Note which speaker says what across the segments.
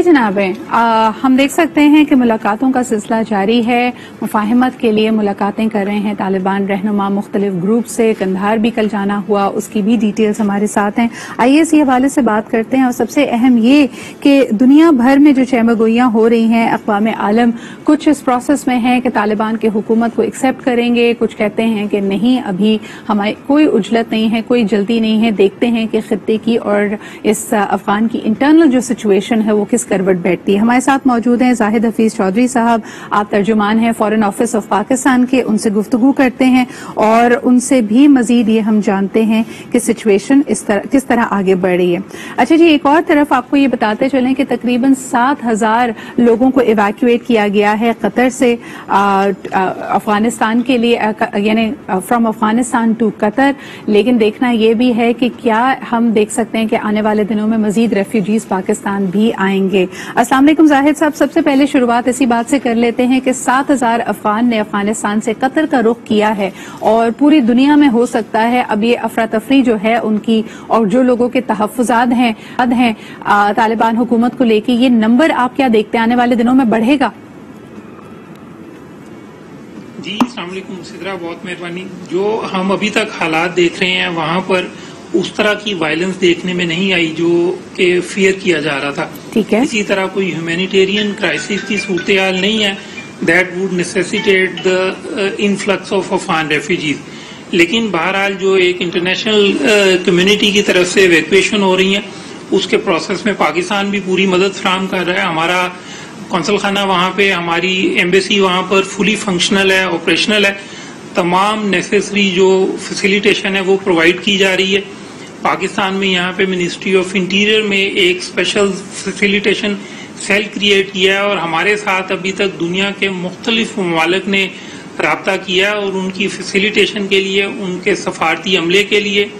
Speaker 1: जी जनाब, हम देख सकते हैं कि मुलाकातों का सिलसिला जारी है। मुफाहमत के लिए मुलाकातें कर रहे हैं तालिबान रहनुमा मुख्तलिफ ग्रुप से। कंधार भी कल जाना हुआ, उसकी भी डिटेल्स हमारे साथ हैं। आइए इसी हवाले से बात करते हैं। और सबसे अहम ये कि दुनिया भर में जो चहमगोइयाँ हो रही हैं, अक़वाम आलम कुछ इस प्रोसेस में है कि तालिबान की हुकूमत को एक्सेप्ट करेंगे, कुछ कहते हैं कि नहीं, अभी हमारी कोई उजलत नहीं है, कोई जल्दी नहीं है। देखते हैं कि खित्ते की और इस अफगान की इंटरनल जो सिचुएशन है वो किस करवट बैठती है। हमारे साथ मौजूद हैं जाहिद हफीज चौधरी साहब, आप तर्जुमान हैं फॉरेन ऑफिस ऑफ पाकिस्तान के। उनसे गुफ्तगू करते हैं और उनसे भी मजीद ये हम जानते हैं कि सिचुएशन किस तरह आगे बढ़ रही है। अच्छा जी, एक और तरफ आपको ये बताते चलें कि तकरीबन 7,000 लोगों को इवैक्यूएट किया गया है कतर से अफगानिस्तान के लिए, यानी फ्रॉम अफगानिस्तान टू कतर। लेकिन देखना ये भी है कि क्या हम देख सकते हैं कि आने वाले दिनों में मजीद रेफ्यूजीज पाकिस्तान भी आएंगे। अस्सलाम वालेकुम जाहिद साहब, सबसे पहले शुरुआत इसी बात से कर लेते हैं कि 7,000 अफगान ने अफगानिस्तान से कतर का रुख किया है और पूरी दुनिया में हो सकता है अब ये अफरा तफरी जो है उनकी, और जो लोगों के तहफ्फुज़ात हैं तालिबान हुकूमत को लेके, ये नंबर आप क्या देखते हैं आने वाले दिनों में बढ़ेगा?
Speaker 2: जी अस्सलाम वालेकुम सिद्रा, बहुत मेहरबानी। जो हम अभी तक हालात देख रहे हैं वहाँ पर उस तरह की वायलेंस देखने में नहीं आई जो कि फियर किया जा रहा था।
Speaker 1: ठीक है,
Speaker 2: इसी तरह कोई ह्यूमैनिटेरियन क्राइसिस की सूरत हाल नहीं है that would necessitate the influx of Afghan refugees. लेकिन बहरहाल जो एक इंटरनेशनल कम्युनिटी की तरफ से इवैक्यूएशन हो रही है उसके प्रोसेस में पाकिस्तान भी पूरी मदद फराहम कर रहा है। हमारा कौंसल खाना वहाँ पे, हमारी एम्बेसी वहाँ पर फुली फंक्शनल है, ऑपरेशनल है। तमाम नेसेसरी जो फैसिलिटेशन है वो प्रोवाइड की जा रही है। पाकिस्तान में यहाँ पे मिनिस्ट्री ऑफ इंटीरियर में एक स्पेशल फैसिलिटेशन सेल क्रिएट किया है और हमारे साथ अभी तक दुनिया के मुख्तलिफ ममालिक ने राब्ता किया और उनकी फैसिलिटेशन के लिए, उनके सफारती अमले के लिए,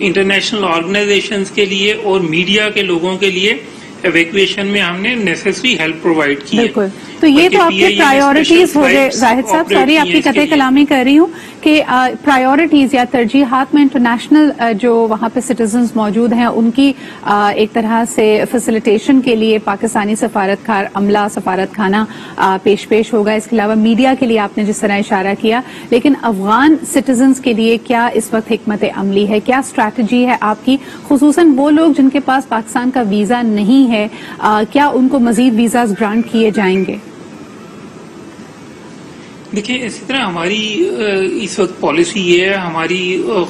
Speaker 2: इंटरनेशनल ऑर्गेनाइजेशंस के लिए और मीडिया के लोगों के लिए एवैक्यूएशन में हमने नेसेसरी हेल्प प्रोवाइड की है।
Speaker 1: तो ये तो आपके प्रायोरिटीज हो गए जाहिद साहब, सॉरी आपकी कतई कलामी कर रही हूँ कि प्रायोरिटीज या तरजीहात में इंटरनेशनल जो वहाँ पे सिटीजन्स मौजूद हैं उनकी एक तरह से फैसिलिटेशन के लिए पाकिस्तानी सफारतकार अमला, सफारत खाना पेश होगा। इसके अलावा मीडिया के लिए आपने जिस तरह इशारा किया, लेकिन अफगान सिटीजन्स के लिए क्या इस वक्त हिकमत अमली है, क्या स्ट्रैटेजी है आपकी, खुसूसन वो लोग जिनके पास पाकिस्तान का वीजा नहीं है, क्या उनको मजीद वीजा ग्रांट किए जाएंगे?
Speaker 2: देखिए, इसी तरह हमारी इस वक्त पॉलिसी ये है, हमारी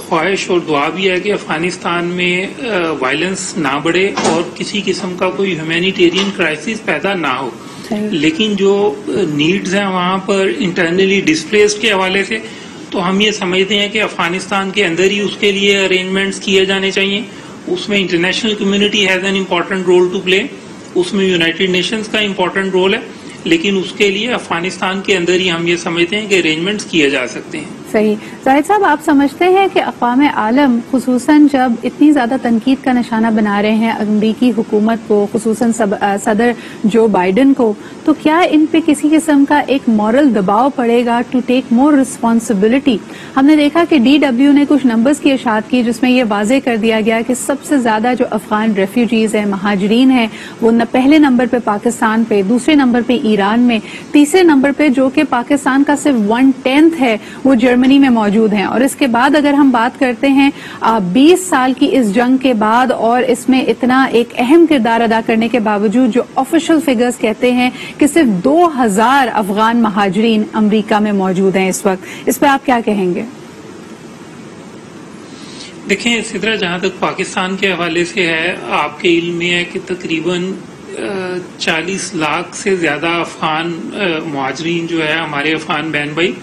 Speaker 2: ख्वाहिश और दुआ भी है कि अफगानिस्तान में वायलेंस ना बढ़े और किसी किस्म का कोई ह्यूमैनिटेरियन क्राइसिस पैदा ना हो। लेकिन जो नीड्स हैं वहाँ पर इंटरनली डिस्प्लेस्ड के हवाले से, तो हम ये समझते हैं कि अफगानिस्तान के अंदर ही उसके लिए अरेंजमेंट्स किए जाने चाहिए। उसमें international community has an important role to play, उसमें यूनाइटेड नेशंस का इम्पॉर्टेंट रोल है, लेकिन उसके लिए अफगानिस्तान के अंदर ही हम ये समझते हैं कि अरेंजमेंट्स किए जा सकते हैं।
Speaker 1: सही। जाहिद साहब, आप समझते हैं कि अक़वाम आलम खुसूसन जब इतनी ज्यादा तनकीद का निशाना बना रहे हैं अमरीकी हुकूमत को, खुसूसन सदर जो बाइडन को, तो क्या इन पे किसी किस्म का एक मॉरल दबाव पड़ेगा टू टेक मोर रिस्पॉन्सिबिलिटी? हमने देखा कि DW ने कुछ नंबर्स की इशाअत की जिसमें ये वाजे कर दिया गया कि सबसे ज्यादा जो अफगान रेफ्यूजीज हैं, महाजरीन हैं, वो न पहले नंबर पे पाकिस्तान पे, दूसरे नंबर पे ईरान में, तीसरे नंबर पे जो कि पाकिस्तान का सिर्फ 1/10 है वो जर्मनी में मौजूद हैं। और इसके बाद अगर हम बात करते हैं 20 साल की इस जंग के बाद और इसमें इतना एक अहम किरदार अदा करने के बावजूद जो ऑफिशियल फिगर्स कहते हैं कि सिर्फ 2000 अफगान महाजरीन अमेरिका में मौजूद हैं इस वक्त, इस पर आप क्या कहेंगे?
Speaker 2: देखें सिद्रा, जहां तक पाकिस्तान के हवाले से है, आपके इल्म में है कि तकरीबन 40 लाख से ज्यादा अफगान मुहाजिरीन जो है, हमारे अफगान बहन भाई,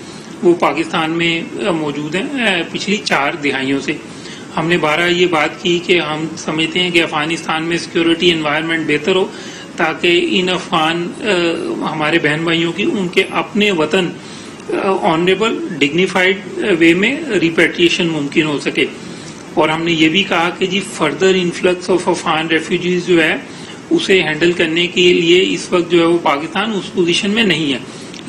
Speaker 2: वो पाकिस्तान में मौजूद हैं पिछली 4 दिहाइयों से। हमने 12 ये बात की कि हम समझते हैं कि अफगानिस्तान में सिक्योरिटी एनवायरनमेंट बेहतर हो ताकि इन अफगान हमारे बहन भाइयों की उनके अपने वतन ऑनरेबल डिग्निफाइड वे में रिपेट्रिएशन मुमकिन हो सके। और हमने ये भी कहा कि जी further influx of Afghan refugees जो है उसे हैंडल करने के लिए इस वक्त जो है वो पाकिस्तान उस पोजीशन में नहीं है।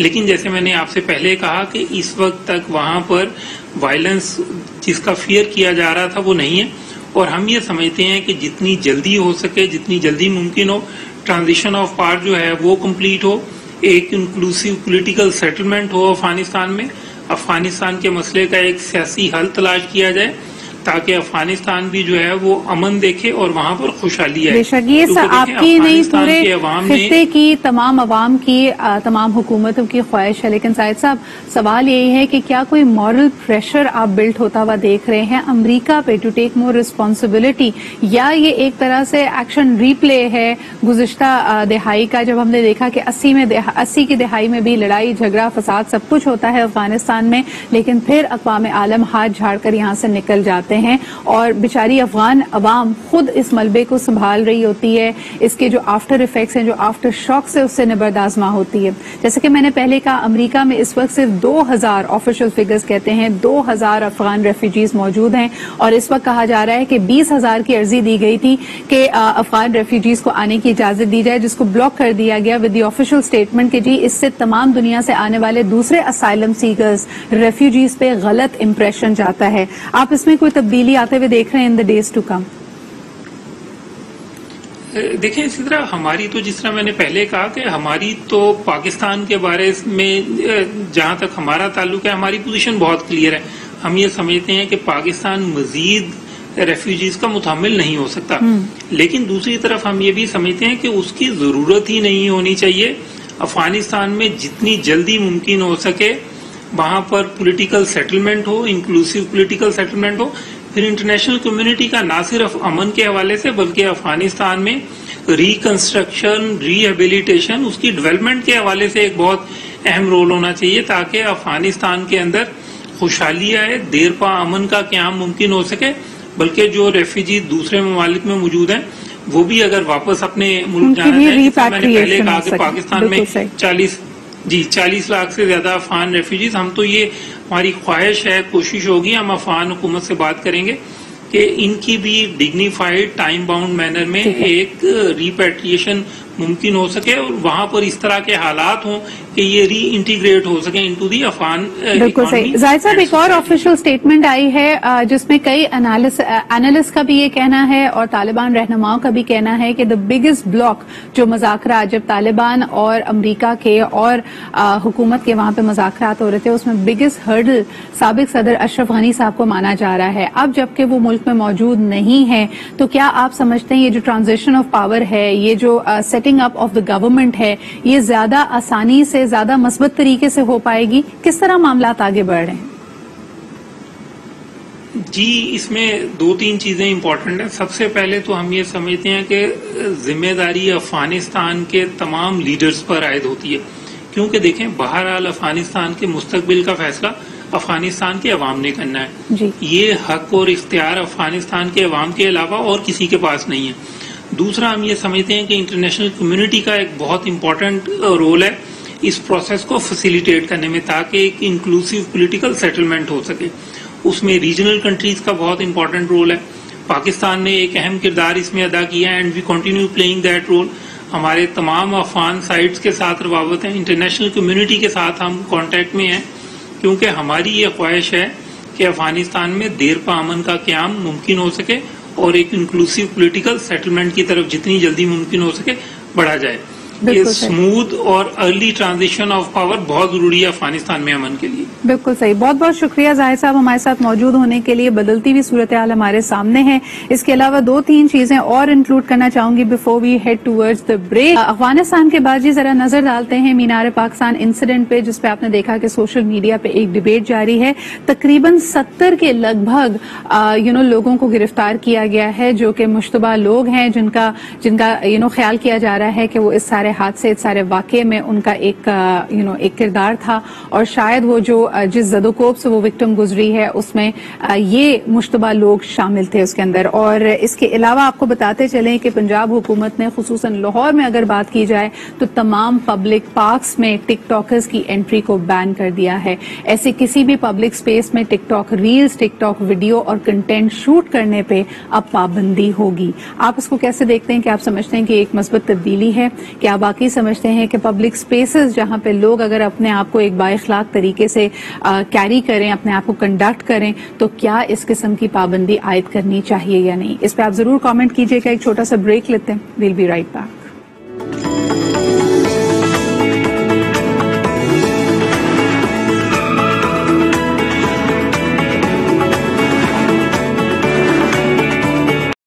Speaker 2: लेकिन जैसे मैंने आपसे पहले कहा कि इस वक्त तक वहां पर वायलेंस जिसका फियर किया जा रहा था वो नहीं है, और हम ये समझते हैं कि जितनी जल्दी हो सके, जितनी जल्दी मुमकिन हो, ट्रांजिशन ऑफ पावर जो है वो कंप्लीट हो, एक इंक्लूसिव पॉलिटिकल सेटलमेंट हो अफगानिस्तान में, अफगानिस्तान के मसले का एक सियासी हल तलाश किया जाए ताकि अफगानिस्तान भी जो है वो अमन देखे और वहां पर खुशहाली आए।
Speaker 1: बेशक ये आपकी नहीं, पूरे खित्ते की तमाम अवाम की, तमाम हुकूमतों की ख्वाहिश है। लेकिन साहिद साहब, सवाल यही है कि क्या कोई मॉरल प्रेशर आप बिल्ड होता हुआ देख रहे हैं अमेरिका पे टू टेक मोर रिस्पॉन्सिबिलिटी, या ये एक तरह से एक्शन रीप्ले है गुज़िश्ता दिहाई का, जब हमने देखा कि 80 की दिहाई में भी लड़ाई झगड़ा फसाद सब कुछ होता है अफगानिस्तान में, लेकिन फिर अक़वाम आलम हाथ झाड़कर यहाँ से निकल जाते हैं और बेचारी अफगान अवाम खुद इस मलबे को संभाल रही होती है, इसके जो आफ्टर इफेक्ट्स हैं, जो आफ्टर शॉक्स है, उससे निबर्दाज़मा होती है। जैसे कि मैंने पहले कहा, अमेरिका में इस वक्त सिर्फ 2000 ऑफिशियल फिगर्स कहते हैं 2000 अफगान रेफ्यूजीज मौजूद हैं, और इस वक्त कहा जा रहा है कि 20,000 की अर्जी दी गई थी कि अफगान रेफ्यूजीज को आने की इजाजत दी जाए, जिसको ब्लॉक कर दिया गया विद द ऑफिशियल स्टेटमेंट कि जी इससे तमाम दुनिया से आने वाले दूसरे असाइलम सीकर्स, रेफ्यूजीज पे गलत इंप्रेशन जाता है। आप इसमें कोई तब्दीली आते हुए देख रहे हैं in the days to come?
Speaker 2: देखें, इसी तरह हमारी तो, जिस तरह मैंने पहले कहा कि हमारी तो पाकिस्तान के बारे में जहां तक हमारा ताल्लुक है, हमारी पोजीशन बहुत क्लियर है। हम ये समझते हैं कि पाकिस्तान मजीद रेफ्यूजीज का मुतहम्मिल नहीं हो सकता, लेकिन दूसरी तरफ हम ये भी समझते हैं कि उसकी जरूरत ही नहीं होनी चाहिए। अफगानिस्तान में जितनी जल्दी मुमकिन हो सके वहां पर पॉलिटिकल सेटलमेंट हो, इंक्लूसिव पॉलिटिकल सेटलमेंट हो, फिर इंटरनेशनल कम्युनिटी का ना सिर्फ अमन के हवाले से बल्कि अफगानिस्तान में रिकंस्ट्रक्शन, रिहेबिलिटेशन, उसकी डेवलपमेंट के हवाले से एक बहुत अहम रोल होना चाहिए ताकि अफगानिस्तान के अंदर खुशहाली आए, देर पा अमन का क्याम मुमकिन हो सके, बल्कि जो रेफ्यूजी दूसरे ममालिक में मौजूद हैं वो भी अगर वापस अपने मुल्क जाना चाहें, जैसे मैंने पहले कहा कि पाकिस्तान में 40 लाख से ज्यादा अफगान रेफ्यूजीज, हम तो ये हमारी ख्वाहिश है, कोशिश होगी, हम अफगान हुकूमत से बात करेंगे कि इनकी भी डिग्निफाइड टाइम बाउंड मैनर में एक रिपैट्रिएशन मुमकिन हो सके और वहां पर इस तरह के हालात हों कि ये री इंटीग्रेट हो सके इनटू दी अफगान।
Speaker 1: बिल्कुल सही। जाहिद साहब, एक और ऑफिशियल स्टेटमेंट आई है जिसमें कई एनालिस्ट का भी ये कहना है और तालिबान रहनुमाओं का भी कहना है कि द बिगेस्ट ब्लॉक जो मुज़ाकरात, जब तालिबान और अमेरिका के और हुकूमत के वहां पे मुज़ाकरात हो रहे थे, उसमें बिगेस्ट हर्डल साबिक सदर अशरफ गनी साहब को माना जा रहा है। अब जबकि वो मुल्क में मौजूद नहीं है, तो क्या आप समझते हैं ये जो ट्रांजिशन ऑफ पावर है, ये जो setting up of the government है, ये ज्यादा आसानी से, ज्यादा मस्बत तरीके से हो पाएगी? किस तरह मामलात आगे बढ़ रहे हैं?
Speaker 2: जी, इसमें 2-3 चीजें इंपॉर्टेंट हैं। सबसे पहले तो हम ये समझते हैं कि जिम्मेदारी अफगानिस्तान के तमाम लीडर्स पर आयद होती है, क्योंकि देखें, बहरहाल अफगानिस्तान के मुस्तकबिल का फैसला अफगानिस्तान के अवाम ने करना है जी। ये हक और इख्तियार अफगानिस्तान के अवाम के अलावा और किसी के पास नहीं है। दूसरा, हम ये समझते हैं कि इंटरनेशनल कम्युनिटी का एक बहुत इंपॉर्टेंट रोल है इस प्रोसेस को फैसिलिटेट करने में, ताकि एक इंक्लूसिव पॉलिटिकल सेटलमेंट हो सके। उसमें रीजनल कंट्रीज का बहुत इंपॉर्टेंट रोल है। पाकिस्तान ने एक अहम किरदार इसमें अदा किया है and we continue playing that role. हमारे तमाम अफगान साइट्स के साथ रवाबत है, इंटरनेशनल कम्युनिटी के साथ हम कॉन्टेक्ट में हैं, क्योंकि हमारी ये ख्वाहिश है कि अफगानिस्तान में देर पा अमन का क्याम मुमकिन हो सके और एक इंक्लूसिव पॉलिटिकल सेटलमेंट की तरफ जितनी जल्दी मुमकिन हो सके बढ़ा जाए। ये स्मूथ और अर्ली ट्रांजिशन ऑफ पावर बहुत जरूरी है अफगानिस्तान में अमन के लिए।
Speaker 1: बिल्कुल सही। बहुत बहुत शुक्रिया जाहिद साहब हमारे साथ मौजूद होने के लिए। बदलती हुई सूरत हाल हमारे सामने है। इसके अलावा 2-3 चीजें और इंक्लूड करना चाहूंगी before we head towards the break. Afghanistan के बाद जी जरा नजर डालते हैं मीनार पाकिस्तान इंसिडेंट पे, जिसपे आपने देखा कि सोशल मीडिया पे एक डिबेट जारी है। तकरीबन 70 के लगभग लोगों को गिरफ्तार किया गया है, जो कि मुश्तबा लोग हैं, जिनका ख्याल किया जा रहा है कि वो इस सारे हादसे, इस सारे वाकये में उनका एक किरदार था, और शायद वो जो जिस ज़दोकोब से वो विक्टिम गुजरी है उसमें ये मुश्तबा लोग शामिल थे उसके अंदर। और इसके अलावा आपको बताते चलें कि पंजाब हुकूमत ने खुसूसन लाहौर में अगर बात की जाए तो तमाम पब्लिक पार्क्स में टिकटॉकर्स की एंट्री को बैन कर दिया है। ऐसे किसी भी पब्लिक स्पेस में टिकटॉक रील्स, टिकटॉक वीडियो और कंटेंट शूट करने पे अब पाबंदी होगी। आप इसको कैसे देखते हैं? कि आप समझते हैं कि एक मस्बत तब्दीली है? क्या बाकी समझते हैं कि पब्लिक स्पेसेस जहां पे लोग अगर अपने आप को एक बाइखलाक तरीके से कैरी करें, अपने आप को कंडक्ट करें, तो क्या इस किस्म की पाबंदी आयद करनी चाहिए या नहीं? इस पे आप जरूर कमेंट कीजिएगा। एक छोटा सा ब्रेक लेते हैं, विल बी राइट बैक।